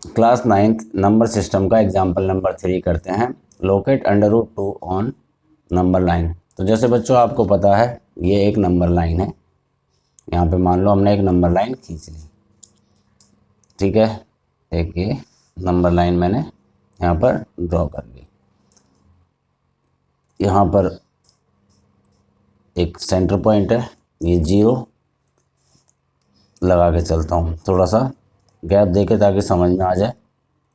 Class 9th number system का example number 3 करते हैं। Locate under root 2 on number line. तो जैसे बच्चों आपको पता है ये एक नंबर लाइन है। यहाँ पे मान लो हमने एक नंबर लाइन खींच ली, ठीक है। एक ये नंबर लाइन मैंने यहाँ पर ड्रॉ कर ली। यहाँ पर एक सेंटर पॉइंट है, ये 0 लगा के चलता हूँ, थोड़ा सा गैप देके ताकि समझ में आ जाए।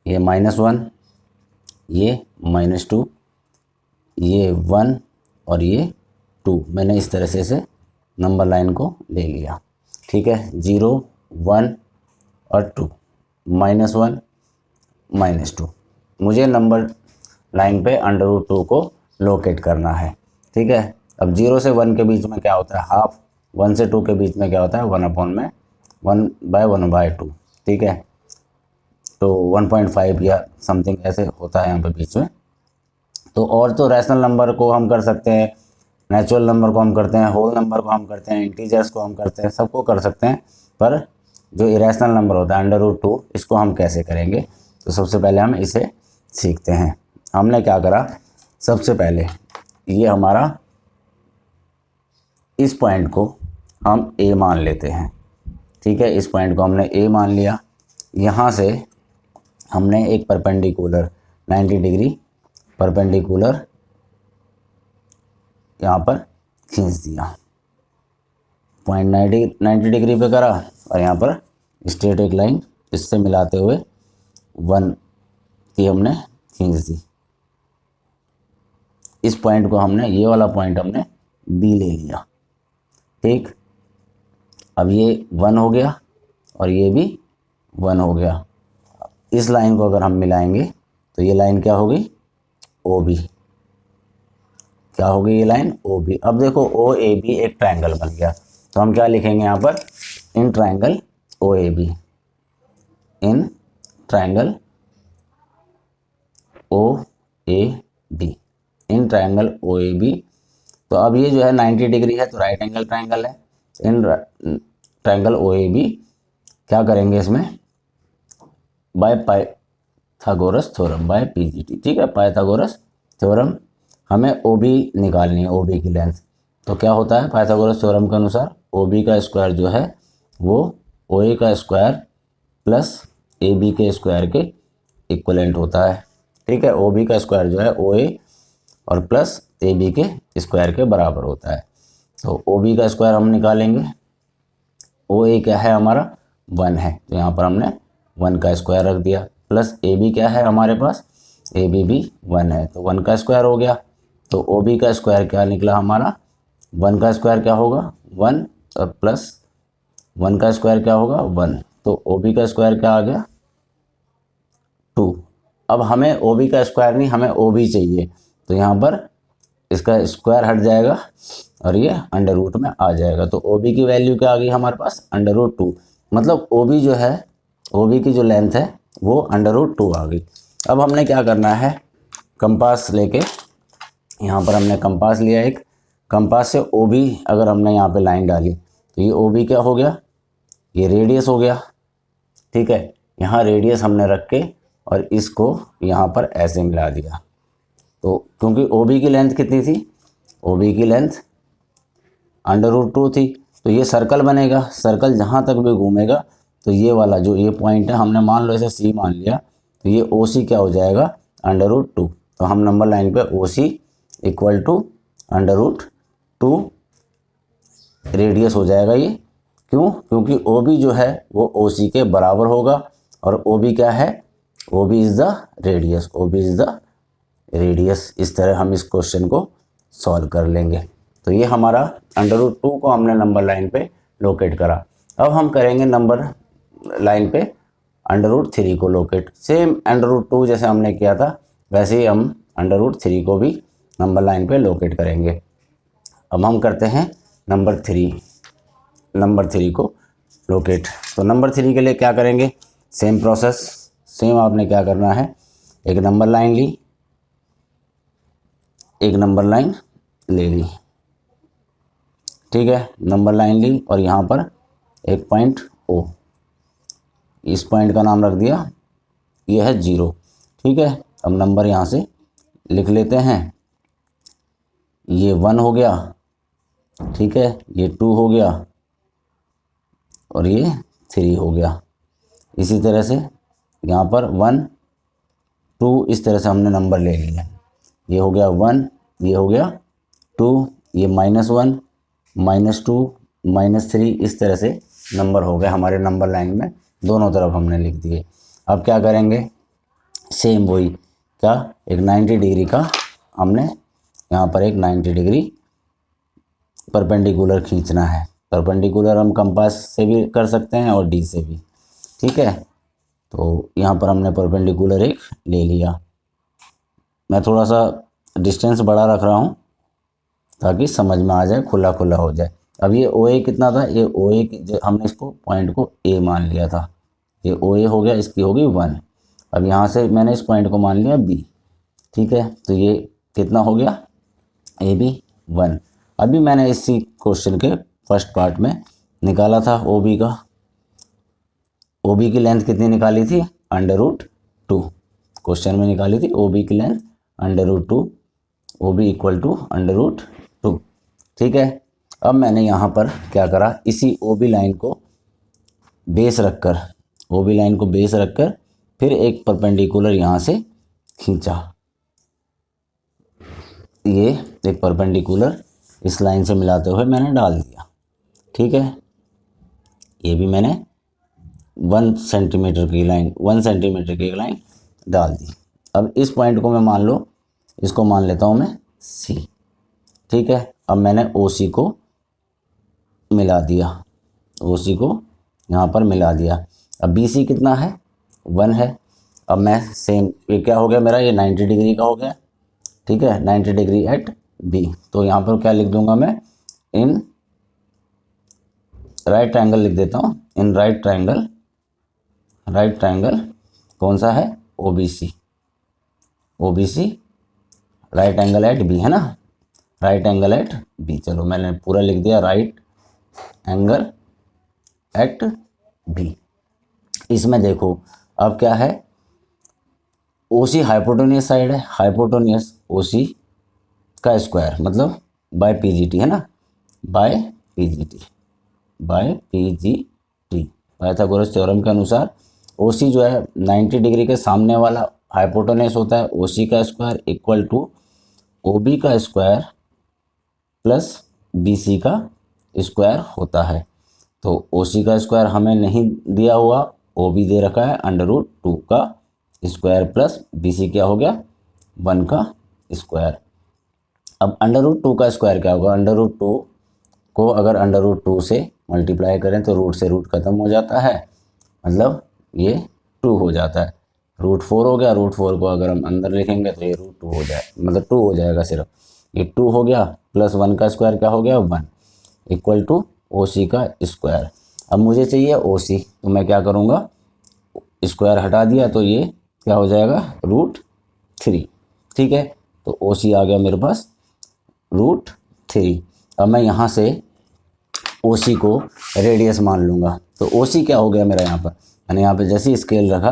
ये -1, ये -2, ये 1 और ये 2। मैंने इस तरह से नंबर लाइन को ले लिया, ठीक है। 0 1 और 2, -1 -2। मुझे नंबर लाइन पे अंडर रूट 2 को लोकेट करना है, ठीक है। अब 0 से 1 के बीच में क्या होता है, हाफ। 1 से 2 के बीच में क्या होता है, 1/1/2, ठीक है। तो 1.5 या समथिंग ऐसे होता है यहाँ पे बीच में। तो और तो रैशनल नंबर को हम कर सकते हैं, नेचुरल नंबर को हम करते हैं, होल नंबर को हम करते हैं, इंटीजर्स को हम करते हैं, सबको कर सकते हैं। पर जो इरेशनल नंबर होता है अंडर रूट 2, इसको हम कैसे करेंगे। तो सबसे पहले हम इसे सीखते हैं। हमने क्या करा, सबसे पहले ये हमारा, इस पॉइंट को हम ए मान लेते हैं, ठीक है। इस पॉइंट को हमने ए मान लिया। यहाँ से हमने एक परपेंडिकुलर 90 डिग्री परपेंडिकुलर यहाँ पर खींच दिया। पॉइंट 90 डिग्री पे करा और यहाँ पर स्ट्रेट एक लाइन इससे मिलाते हुए 1 की हमने खींच दी। इस पॉइंट को हमने, ये वाला पॉइंट हमने बी ले लिया, ठीक। अब ये 1 हो गया और ये भी 1 हो गया। इस लाइन को अगर हम मिलाएंगे तो ये लाइन क्या होगी, ओ बी। क्या होगी ये लाइन, ओ बी। अब देखो ओ ए बी एक ट्रायंगल बन गया। तो हम क्या लिखेंगे यहाँ पर, in triangle O A B, in triangle O A B, in triangle O A B. तो अब ये जो है 90 डिग्री है तो राइट एंगल ट्रायंगल है। इन ट्रायंगल ओ ए बी क्या करेंगे इसमें, by Pythagoras theorem, by PGT, ठीक है। पाइथागोरस थ्योरम हमें ओ बी निकालनी है, ओ बी की लेंथ। तो क्या होता है, पाइथागोरस थ्योरम के अनुसार ओ बी का स्क्वायर जो है वो ओ ए का स्क्वायर प्लस ए बी के स्क्वायर के इक्वलेंट होता है, ठीक है। ओ बी का स्क्वायर जो है ओ ए और प्लस ए बी के स्क्वायर के बराबर होता है। तो ओ बी का स्क्वायर हम निकालेंगे। ओ ए क्या है हमारा, 1 है, तो यहाँ पर हमने 1 का स्क्वायर रख दिया। प्लस ए बी क्या है हमारे पास, ए बी भी 1 है, तो 1 का स्क्वायर हो गया। तो ओ बी का स्क्वायर क्या निकला हमारा, 1 का स्क्वायर क्या होगा 1 और प्लस 1 का स्क्वायर क्या होगा 1। तो ओ बी का स्क्वायर क्या आ गया 2। अब हमें ओ बी का स्क्वायर नहीं, हमें ओ बी चाहिए। तो यहाँ पर इसका स्क्वायर हट जाएगा और ये अंडर रूट में आ जाएगा। तो ओ बी की वैल्यू क्या आ गई हमारे पास, अंडर रूट 2। मतलब ओ बी जो है, ओ बी की जो लेंथ है वो अंडर रूट 2 आ गई। अब हमने क्या करना है, कंपास लेके, यहाँ पर हमने कंपास लिया एक, कंपास से ओ बी अगर हमने यहाँ पे लाइन डाली तो ये ओ बी क्या हो गया, ये रेडियस हो गया, ठीक है। यहाँ रेडियस हमने रख के और इसको यहाँ पर ऐसे मिला दिया। तो क्योंकि ओ बी की लेंथ कितनी थी, ओ बी की लेंथ अंडर रूट 2 थी, तो ये सर्कल बनेगा। सर्कल जहाँ तक भी घूमेगा तो ये वाला जो ये पॉइंट है, हमने मान लो इसे सी मान लिया, तो ये ओ सी क्या हो जाएगा, अंडर रूट 2। तो हम नंबर लाइन पे O C equal to under root 2 radius हो जाएगा ये। क्यों, क्योंकि ओ बी जो है वो ओ सी के बराबर होगा और ओ बी क्या है, O B is the radius, O B is the radius. इस तरह हम इस क्वेश्चन को सॉल्व कर लेंगे। तो ये हमारा अंडर रूट 2 को हमने नंबर लाइन पे लोकेट करा। अब हम करेंगे नंबर लाइन पे अंडर रूट 3 को लोकेट। सेम अंडर रूट 2 जैसे हमने किया था वैसे ही हम अंडर रूट 3 को भी नंबर लाइन पे लोकेट करेंगे। अब हम करते हैं नंबर 3 को लोकेट। तो नंबर 3 के लिए क्या करेंगे, सेम प्रोसेस, सेम आपने क्या करना है, एक नंबर लाइन ली, एक नंबर लाइन ले ली, ठीक है। नंबर लाइन ली और यहाँ पर एक पॉइंट ओ, इस पॉइंट का नाम रख दिया ये है 0। ठीक है, अब नंबर यहाँ से लिख लेते हैं। ये 1 हो गया, ठीक है, ये 2 हो गया और ये 3 हो गया। इसी तरह से यहाँ पर 1 2 इस तरह से हमने नंबर ले लिया। ये हो गया 1, ये हो गया 2, ये -1 -2 -3 इस तरह से नंबर हो गए हमारे नंबर लाइन में, दोनों तरफ हमने लिख दिए। अब क्या करेंगे, सेम वही क्या, एक 90 डिग्री का हमने यहाँ पर एक 90 डिग्री परपेंडिकुलर खींचना है। परपेंडिकुलर हम कंपास से भी कर सकते हैं और डी से भी। ठीक है, तो यहाँ पर हमने परपेंडिकुलर एक ले लिया। मैं थोड़ा सा डिस्टेंस बड़ा रख रहा हूँ ताकि समझ में आ जाए, खुला खुला हो जाए। अब ये ओ ए कितना था, ये ओ ए जो हमने इसको पॉइंट को ए मान लिया था, ये ओ ए हो गया, इसकी होगी 1। अब यहाँ से मैंने इस पॉइंट को मान लिया बी। ठीक है, तो ये कितना हो गया, ए बी 1। अभी मैंने इसी क्वेश्चन के फर्स्ट पार्ट में निकाला था ओ बी का। ओ बी की लेंथ कितनी निकाली थी, √2। क्वेश्चन में निकाली थी ओ बी की length √2, O B equal to √2। ठीक है, अब मैंने यहाँ पर क्या करा, इसी ओ बी लाइन को बेस रखकर, ओ बी लाइन को बेस रखकर फिर एक परपेंडिकुलर यहाँ से खींचा। ये एक परपेंडिकुलर इस लाइन से मिलाते हुए मैंने डाल दिया। ठीक है, ये भी मैंने 1 सेंटीमीटर की लाइन डाल दी। अब इस पॉइंट को मैं मान लो, इसको मान लेता हूँ मैं सी। ठीक है, अब मैंने ओ सी को मिला दिया, ओ सी को यहाँ पर मिला दिया। अब बी सी कितना है, 1 है। अब मैं सेम, ये क्या हो गया मेरा, ये 90 डिग्री का हो गया। ठीक है, 90 डिग्री एट बी। तो यहाँ पर क्या लिख दूंगा मैं, इन राइट ट्रायंगल लिख देता हूँ, इन राइट ट्रायंगल कौन सा है, O B C right angle at B है ना, राइट एंगल एट बी। चलो मैंने पूरा लिख दिया, राइट एंगल एट बी। इसमें देखो अब क्या है, ओ सी हाइपोटेनियस साइड है, हाइपोटेनियस ओ सी का स्क्वायर मतलब बाय पी जी टी है ना, by P G T. Pythagoras theorem के अनुसार ओ सी जो है 90 डिग्री के सामने वाला हाइपोटेनियस होता है, ओ सी का square equal to O B का स्क्वायर प्लस बी सी का स्क्वायर होता है। तो ओ सी का स्क्वायर हमें नहीं दिया हुआ, ओ बी दे रखा है, √2 का स्क्वायर प्लस बी सी क्या हो गया, 1 का स्क्वायर। अब √2 का स्क्वायर क्या होगा, √2 को अगर √2 से मल्टीप्लाई करें तो रूट से रूट खत्म हो जाता है, मतलब ये 2 हो जाता है। √4 हो गया, √4 को अगर हम अंदर लिखेंगे तो ये √2 हो जाए, मतलब 2 हो जाएगा सिर्फ। ये 2 हो गया प्लस 1 का स्क्वायर क्या हो गया, 1 इक्वल टू ओ सी का स्क्वायर। अब मुझे चाहिए ओ सी, तो मैं क्या करूँगा, स्क्वायर हटा दिया तो ये क्या हो जाएगा, √3। ठीक है, तो ओ सी आ गया मेरे पास √3। अब मैं यहाँ से ओ सी को रेडियस मान लूँगा, तो ओ सी क्या हो गया मेरा, यहाँ पर मैंने यहाँ पे जैसे स्केल रखा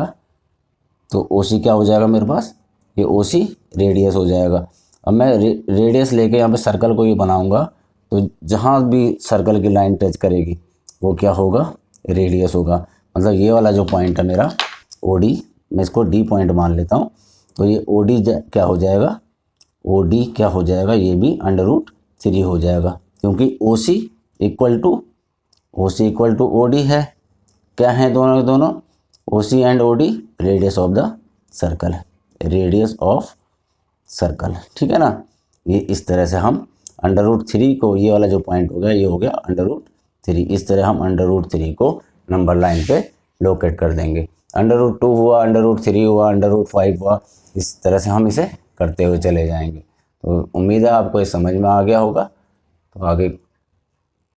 तो ओ सी क्या हो जाएगा मेरे पास, ये ओ सी रेडियस हो जाएगा। अब मैं रेडियस लेके यहाँ पे सर्कल को ही बनाऊँगा, तो जहाँ भी सर्कल की लाइन टच करेगी वो क्या होगा, रेडियस होगा। मतलब ये वाला जो पॉइंट है मेरा ओ डी, मैं इसको डी पॉइंट मान लेता हूँ, तो ये ओ डी क्या हो जाएगा, ओ डी क्या हो जाएगा, ये भी √3 हो जाएगा, क्योंकि O C equal to O D है। क्या है दोनों के दोनों, O C and O D radius of the circle, radius of circle. ठीक है ना, ये इस तरह से हम √3 को, ये वाला जो पॉइंट हो गया ये हो गया √3। इस तरह हम √3 को नंबर लाइन पे लोकेट कर देंगे। √2 हुआ, √3 हुआ, √5 हुआ, इस तरह से हम इसे करते हुए चले जाएंगे। तो उम्मीद है आपको ये समझ में आ गया होगा। तो आगे